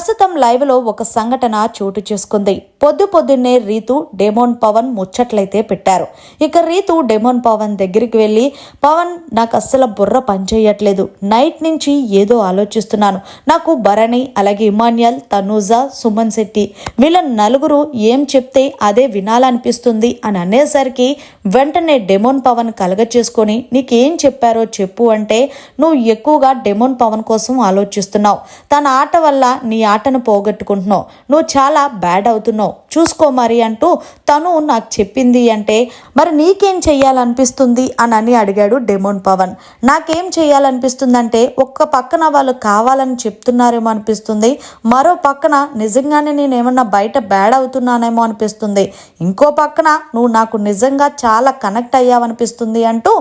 ప్రస్తుతం లైవ్ లో ఒక సంఘటన చోటు చేసుకుంది. పొద్దున్నే రీతు డెమోన్ పవన్ ముచ్చట్లయితే పెట్టారు. ఇక రీతు డెమోన్ పవన్ దగ్గరికి వెళ్ళి, పవన్ నాకు అస్సలు బుర్ర పనిచేయట్లేదు, నైట్ నుంచి ఏదో ఆలోచిస్తున్నాను, నాకు భరణి అలాగే ఇమాన్యుయల్, తనూజ, సుమన్ శెట్టి వీళ్ళ నలుగురు ఏం చెప్తే అదే వినాలనిపిస్తుంది అని అనేసరికి వెంటనే డెమోన్ పవన్ కలగ చేసుకొని నీకేం చెప్పారో చెప్పు అంటే, నువ్వు ఎక్కువగా డెమోన్ పవన్ కోసం ఆలోచిస్తున్నావు, తన ఆట వల్ల నీ ఆటను పోగొట్టుకుంటున్నావు, నువ్వు చాలా బ్యాడ్ అవుతున్నావు, చూసుకో మరి అంటూ తను నాకు చెప్పింది అంటే మరి నీకేం చెయ్యాలనిపిస్తుంది అని అడిగాడు డెమోన్ పవన్. నాకేం చెయ్యాలనిపిస్తుందంటే ఒక్క పక్కన వాళ్ళు కావాలని చెప్తున్నారేమో అనిపిస్తుంది, మరో పక్కన నిజంగానే నేనేమన్నా బయట బ్యాడ్ అవుతున్నానేమో అనిపిస్తుంది, ఇంకో పక్కన నువ్వు నాకు నిజంగా చాలా కనెక్ట్ అయ్యావనిపిస్తుంది అంటూ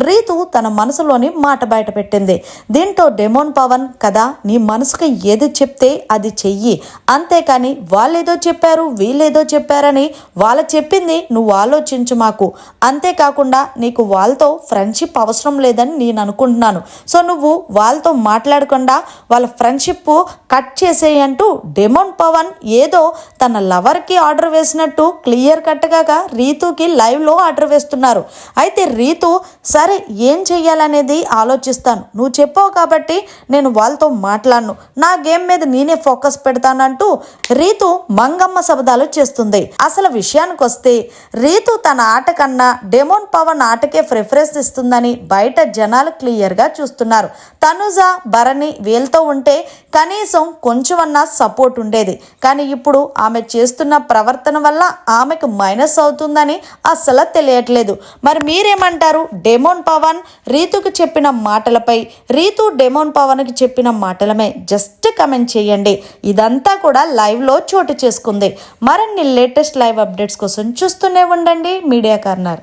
రీతు తన మనసులోని మాట బయట పెట్టింది. దీంతో డెమోన్ పవన్ కదా, నీ మనసుకు ఏది చెప్తే అది చెయ్యి, అంతేకాని వాళ్ళేదో చెప్పారు వీళ్ళేదో చెప్పారని వాళ్ళు చెప్పింది నువ్వు ఆలోచించు మాకు, అంతేకాకుండా నీకు వాళ్ళతో ఫ్రెండ్షిప్ అవసరం లేదని నేను అనుకుంటున్నాను, సో నువ్వు వాళ్ళతో మాట్లాడకుండా వాళ్ళ ఫ్రెండ్షిప్ కట్ చేసేయంటూ డెమోన్ పవన్ ఏదో తన లవర్కి ఆర్డర్ వేసినట్టు క్లియర్ కట్గా రీతుకి లైవ్లో ఆర్డర్ వేస్తున్నారు. అయితే రీతు సరే ఏం చెయ్యాలనేది ఆలోచిస్తాను, నువ్వు చెప్పావు కాబట్టి నేను వాళ్ళతో మాట్లాడను, నా గేమ్ మీద నేనే ఫోకస్ పెడతానంటూ రీతు మంగమ్మ శబ్దాలు చేస్తుంది. అసలు విషయానికి వస్తే రీతు తన ఆట కన్నా డెమోన్ పవన్ ఆటకే ప్రిఫరెన్స్ ఇస్తుందని బయట జనాలు క్లియర్గా చూస్తున్నారు. తనుజ, భరణి వీళ్ళతో ఉంటే కనీసం కొంచెమన్నా సపోర్ట్ ఉండేది, కానీ ఇప్పుడు ఆమె చేస్తున్న ప్రవర్తన వల్ల ఆమెకు మైనస్ అవుతుందని అస్సలు తెలియట్లేదు. మరి మీరేమంటారు? డెమోన్ పవన్ రీతుకు చెప్పిన మాటలపై, రీతు డెమోన్ పవన్కి చెప్పిన మాటలమే జస్ట్ కమెంట్ చేయండి. ఇదంతా కూడా లైవ్లో చోటు చేసుకుంది. మరిన్ని లేటెస్ట్ లైవ్ అప్డేట్స్ కోసం చూస్తూనే ఉండండి మీడియా కార్నర్.